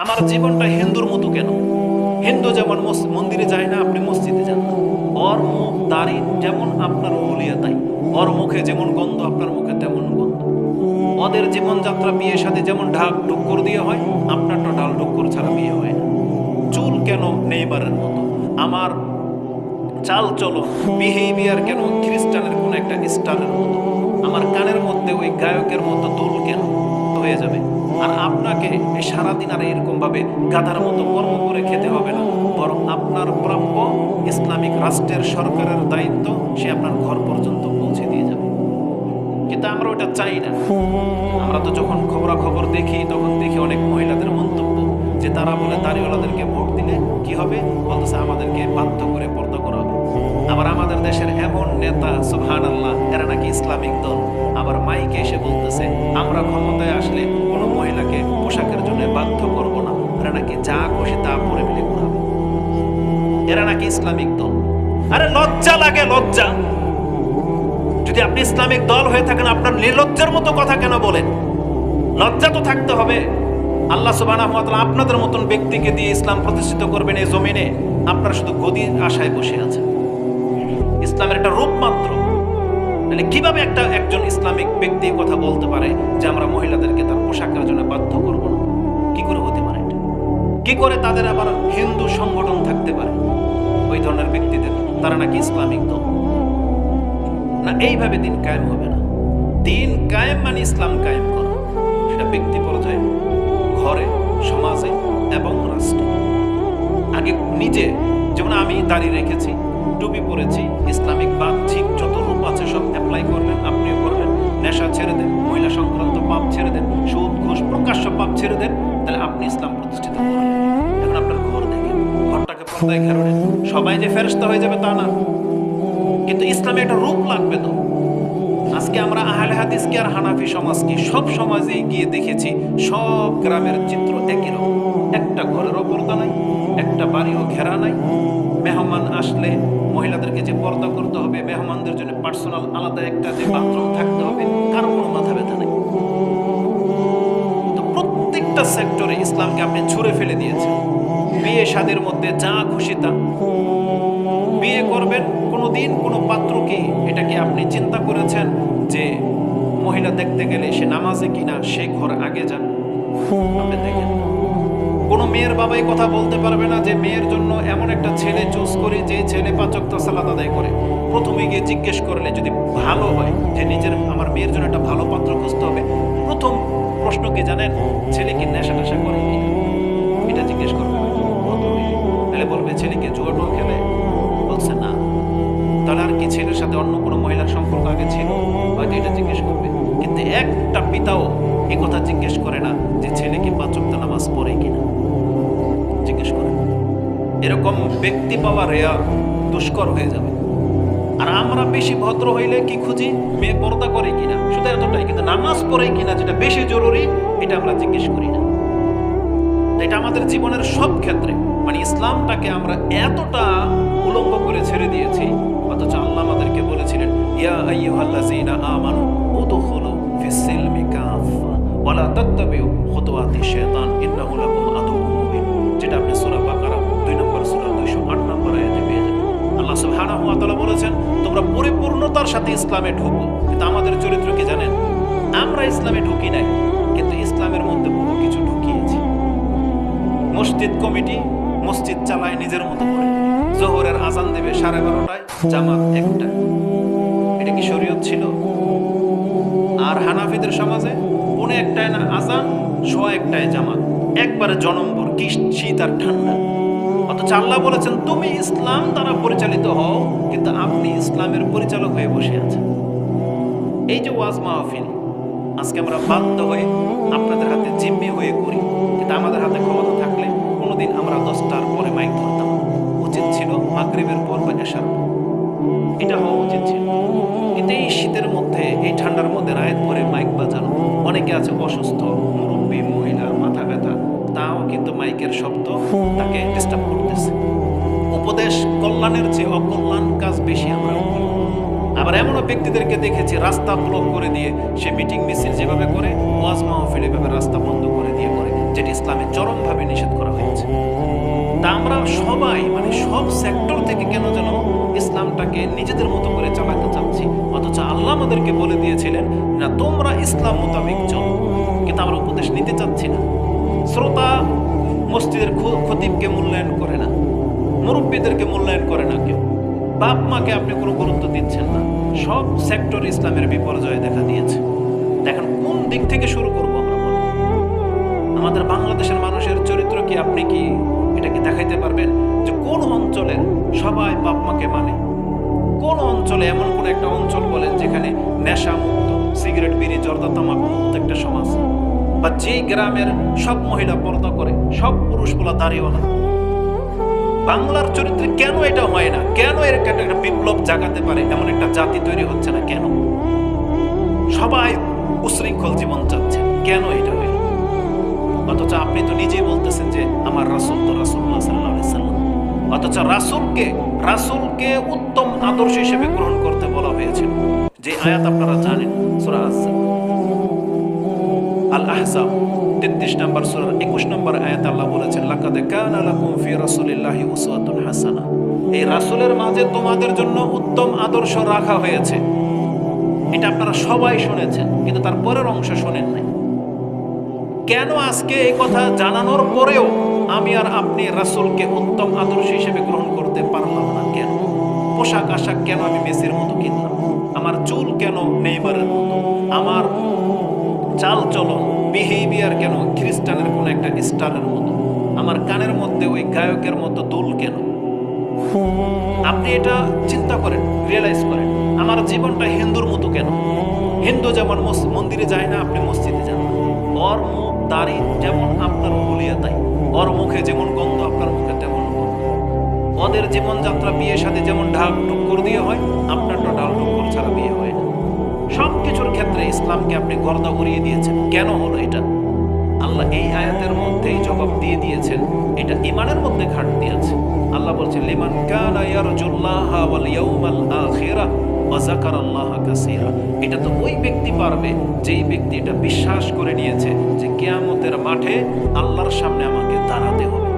আমার জীবনটা হিন্দুর মতো কেন? হিন্দু যেমন মন্দিরে যায় না, আপনি মসজিদে যান না। ওর মুখ দাড়ি যেমন আপনার হুলিয়া তাই, ওর মুখে যেমন গন্ধ আপনার মুখে তেমন গন্ধ। ওদের জীবনযাত্রা বিয়ের সাথে যেমন ঢাক টুক্কর দিয়ে হয়, আপনারটা ঢাল টুক্কর ছাড়া বিয়ে হয় না। চুল কেন নেইমারের মতো, আমার চাল চলো বিহেভিয়ার কেন খ্রিস্টানের কোন একটা স্টারের মতো, আমার কানের মধ্যে ওই গায়কের মতো দুল কেন হয়ে যাবে। আর আপনাকে এই সারাদিন আর এরকম ভাবে গাধার মতো কর্ম করে খেতে হবে না, বরং আপনার প্রাপ্য ইসলামিক রাষ্ট্রের সরকারের দায়িত্ব সে আপনার ঘর পর্যন্ত পৌঁছে দিয়ে যাবে। কিন্তু আমরা ওটা চাই না। আমরা তো যখন খবরাখবর দেখি তখন দেখি অনেক মহিলাদের মন্তব্য যে তারা বলে দাড়িওয়ালাদেরকে ভোট দিলে কি হবে, বলতেছে আমাদেরকে বাধ্য করে পর্দা করা হবে। আবার আমাদের দেশের এমন নেতা সুবহানাল্লাহ, এরা নাকি ইসলামিক দল, আবার মাইকে এসে বলতেছে আমরা ক্ষমতায় আসলে কোনো মহিলাকে পোশাকের জন্য বাধ্য করব না, এরা নাকি যা খুশি তা পরে মিলে ঘুরাবে, এরা নাকি ইসলামিক দল। আরে লজ্জা লাগে, লজ্জা। যদি আপনি ইসলামিক দল হয়ে থাকেন আপনার নির্লজ্জার মতো কথা কেন বলেন? লজ্জা তো থাকতে হবে। আল্লাহ সুবহানাহু ওয়া তাআলা আপনাদের মতন ব্যক্তিকে দিয়ে ইসলাম প্রতিষ্ঠিত করবেন এই জমিনে, আপনারা শুধু গদির আশায় বসে আছেন। ইসলামের একটা রূপ মাত্র। তাহলে কিভাবে একজন ইসলামিক ব্যক্তি কথা বলতে পারে যে আমরা মহিলাদেরকে তার পোশাকের জন্য বাধ্য করব না? কি করে হতে পারে এটা? কি করে তাদের আবার হিন্দু সংগঠন থাকতে পারে ওই ধরনের ব্যক্তিদের? তারা নাকি ইসলামিক দল। না, এইভাবে দিন কায়েম হবে না। দিন কায়েম মানে ইসলাম কায়েম করা, সেটা ব্যক্তি পর্যায়ে, ঘরে, সমাজে এবং রাষ্ট্রে। আগে নিজে, যেমন আমি দাড়ি রেখেছি, টুপি পরেছি, ইসলামিক বাহ্যিক যত রূপ আছে সব অ্যাপ্লাই করবেন, আপনিও করবেন। নেশা ছেড়ে দেন, মহিলা সংক্রান্ত পাপ ছেড়ে দেন, সুদ ঘুষ প্রকাশ্য পাপ ছেড়ে দেন, তাহলে আপনি ইসলাম প্রতিষ্ঠিত করলেন। এখন আপনার ঘর দেখেন, ঘরটাকে পর্দায় ঘেরালেন। সবাই যে ফেরেশতা হয়ে যাবে তা না, কিন্তু ইসলামে একটা রূপ লাগবে তো। আজকে আমরা আহলে হাদিস কি আর হানাফি সমাজ কি, সব সমাজেই গিয়ে দেখেছি সব গ্রামের চিত্র একই রকম। একটা ঘরেরও পর্দা নাই, একটা বাড়িও ঘেরা নাই। মেহমান আসলে মহিলাদেরকে যে পর্দা করতে হবে, মেহমানদের জন্য পার্সোনাল আলাদা একটা যে বাথরুম থাকতে হবে, কারো কোনো মাথা ব্যথা নেই। তো প্রত্যেকটা সেক্টরে ইসলামকে আপনি ছুঁড়ে ফেলে দিয়েছেন। বিয়ে শাদীর মধ্যে যা খুশি তা। বিয়ে করবেন, কোনোদিন কোনো পাত্রকে এটা কি আপনি চিন্তা করেছেন যে মহিলা দেখতে গেলে সে নামাজে কিনা, সে ঘর আগে যান? আপনি দেখেন, কোনো মেয়ের বাবাই কথা বলতে পারবে না যে মেয়ের জন্য এমন একটা ছেলে চুজ করি যে ছেলে 5 ওয়াক্ত সালাত আদায় করে। প্রথমে গিয়ে জিজ্ঞেস করলে যদি ভালো হয় যে আমার মেয়ের জন্য একটা ভালো পাত্র খুঁজতে হবে, প্রথম প্রশ্ন কি জানেন? ছেলে কি নেশা টেশা করে কিনা, এটা জিজ্ঞেস করবে। তাহলে বলবে ছেলে কি জুয়া টুয়া খেলে, বলছে না, তাহলে আর কি ছেলের সাথে অন্য কোনো মহিলার সম্পর্ক আগে ছিল, হয়তো এটা জিজ্ঞেস করবে। কিন্তু একটা পিতাও এই কথা জিজ্ঞেস করে না যে ছেলে কি 5 ওয়াক্ত নামাজ পড়ে কিনা, জিজ্ঞেস করে। এরকম ব্যক্তি পাওয়া রেয়ার, দুষ্কর হয়ে যাবে। আর আমরা বেশি ভদ্র হইলে কি খুঁজি? মেয়ে পর্দা করে কিনা, শুধু এতটাই। কিন্তু নামাজ পড়ে কিনা, যেটা বেশি জরুরি, এটা আমরা জিজ্ঞেস করি না। এটা আমাদের জীবনের সব ক্ষেত্রে, মানে ইসলামটাকে আমরা এতটা উলঙ্গ করে ছেড়ে দিয়েছি, অথচ আল্লাহ আমাদেরকে বলেছিলেন ইয়া আইয়ুহাল্লাযীনা আমানু উদখুলু ফিস-সিলমি কাফা ওয়া লা তাত্তাবিউ খুতুওয়াতিশ শাইতান ইন্নাহু লাকুম আদুউম মুবিন, যেটা আপনি সূরা বাকারা 2 নম্বর সূরা 208 নম্বর আয়াতে পেয়ে যাবেন। আল্লাহ সুবহানাহু ওয়া তাআলা বলেছেন তোমরা পরিপূর্ণতার সাথে ইসলামে ঢুকো। কিন্তু আমাদের চরিত্র কি জানেন? আমরা ইসলামে ঢুকি নাই, কিন্তু ইসলামের মধ্যে বহু কিছু ঢুকিয়েছি। মসজিদ কমিটি মসজিদ চালায় নিজের মতো করে। জোহরের আজান দেবে 12:30টায়, জামাত 1টা। এটা কি শরীয়ত ছিল? আর হানাফিদের সমাজে 1:45 না আজান, 1:15 জামাত, একবারে জনম্বর, কি শীত আর ঠান্ডা। অথচ আল্লাহ বলেছেন তুমি ইসলাম দ্বারা পরিচালিত হও, কিন্তু আপনি ইসলামের পরিচালক হয়ে বসে আছেন। এই যে ওয়াজ মাহফিল আজকে আমরা বাধ্য হয়ে আপনাদের হাতে জিম্মি হয়ে করি, কিন্তু আমাদের হাতে ক্ষমতা থাকলে কোনোদিন আমরা 10টার পরে মাইক ধরতাম। উচিত ছিল মাগরিবের পর বা এশার পর, এটা হওয়া উচিত ছিল। কিন্তু এই শীতের মধ্যে, এই ঠান্ডার মধ্যে রায়েত পরে মাইক বাজানো, অনেকে আছে অসুস্থ, মুরব্বী মহিলা, মাথা ব্যথা, তাও কিন্তু মাইকের শব্দ তাকে ডিস্টার্ব করতেছে। উপদেশ কল্যাণের চেয়ে অকল্যাণ কাজ বেশি আমরা করি। আবার এমনও ব্যক্তিদেরকে দেখেছি রাস্তা ব্লক করে দিয়ে সে মিটিং মিছিল যেভাবে করে, ওয়াজ মাহফিল এভাবে রাস্তা বন্ধ করে দিয়ে করে। যেটি ইসলামে চরমভাবে নিষেধ করা হয়েছে। তা আমরা সবাই মানে সব সেক্টর থেকে কেন যেন ইসলামটাকে নিজেদের মতো করে চালাতে চাচ্ছি, অথচ আল্লাহ আমাদেরকে বলে দিয়েছিলেন না তোমরা ইসলাম মোতাবেক চলো, কিন্তু আমরা উপদেশ নিতে চাচ্ছি না। শ্রোতা মসজিদের খতিবকে মূল্যায়ন করে না, মুরব্বীদেরকে মূল্যায়ন করে না কেউ, বাপ মাকে আপনি কোনো গুরুত্ব দিচ্ছেন না। সব সেক্টর ইসলামের বিপর্যয় দেখা দিয়েছে। দেখেন কোন দিক থেকে শুরু করবো আমরা বলুন? আমাদের বাংলাদেশের মানুষের চরিত্র কি আপনি কি এটা কি দেখাইতে পারবেন যে কোন অঞ্চলের সবাই বাপ মাকে মানে? কোন অঞ্চলে এমন কোন একটা অঞ্চল বলেন যেখানে নেশা মুক্ত, সিগারেট বিড়ি জর্দা তামাক মুক্ত একটা সমাজ, বা যেই গ্রামের সব মহিলা পর্দা করে, সব পুরুষ বলা দাঁড়িয়েওয়ালা? বাংলার চরিত্রে কেন এটা হয় না? কেন এর একটা বিপ্লব জাগাতে পারে এমন একটা জাতি তৈরি হচ্ছে না? কেন সবাই উশৃঙ্খল জীবন চাচ্ছে? কেন এটা হয়? অথচ আপনি তো নিজেই বলতেছেন যে আমার রাসূল তো রাসূলুল্লাহ সাল্লাল্লাহু আলাইহি সাল্লাম, অথচ রাসূলকে উত্তম আদর্শ হিসেবে গ্রহণ করতে বলা হয়েছিল। যে আয়াত আপনারা জানেন, সূরা আল আহজাব 33 নম্বর সূরার 21 নম্বর আয়াত আল্লাহ বলেছেন, লাকাদ কানা লাকুম ফি রাসূলিল্লাহি উসওয়াতুন হাসানাহ। এই রাসূলের মাঝে তোমাদের জন্য উত্তম আদর্শ রাখা হয়েছে। এটা আপনারা সবাই শুনেছেন, কিন্তু তার পরের অংশ শোনেন নাই। কেন আজকে এই কথা জানানোর পরেও আমি আর আপনি রাসূলকে উত্তম আদর্শ হিসেবে গ্রহণ করতে পারলাম না? কেন? পোশাক আশাক কেন আমি মেসির মতো কিনলাম? আমার চুল কেন নেইমারের মতো? আমার চাল চলন বিহেভিয়ার কেন খ্রিস্টানের কোন একটা স্টারের মতো? আমার কানের মধ্যে ওই গায়কের মতো দুল কেন? আপনি এটা চিন্তা করেন, রিয়েলাইজ করেন। আমার জীবনটা হিন্দুর মতো কেন? হিন্দু যেমন মন্দিরে যায় না, আপনি মসজিদে যান না। ওর মুখ দাড়ি যেমন আপনার হুলিয়া তাই, ওর মুখে যেমন গন্ধ আপনার মুখে তেমন গন্ধ। ওদের জীবনযাত্রা বিয়ের সাথে যেমন ঢাক টুক্কর দিয়ে হয়, আপনারটা ঢাল টুক্কর ছাড়া বিয়ে হয় না। সব কিছুর ক্ষেত্রে ইসলামকে আপনি গর্দা উড়িয়ে দিয়েছেন। কেন হলো এটা? আল্লাহ এই আয়াতের মধ্যেই জবাব দিয়ে দিয়েছেন। এটা ঈমানের মধ্যে ঘাটতি আছে। আল্লাহ বলছেন, লিমান কানা ইয়ারজুল্লাহা ওয়াল ইয়াউমাল আখিরা ওয়া যাকারাল্লাহা কাসীরা। এটা তো ওই ব্যক্তি পারবে যেই ব্যক্তি এটা বিশ্বাস করে নিয়েছে যে কিয়ামতের মাঠে আল্লাহর সামনে আমাকে দাঁড়াতে হবে।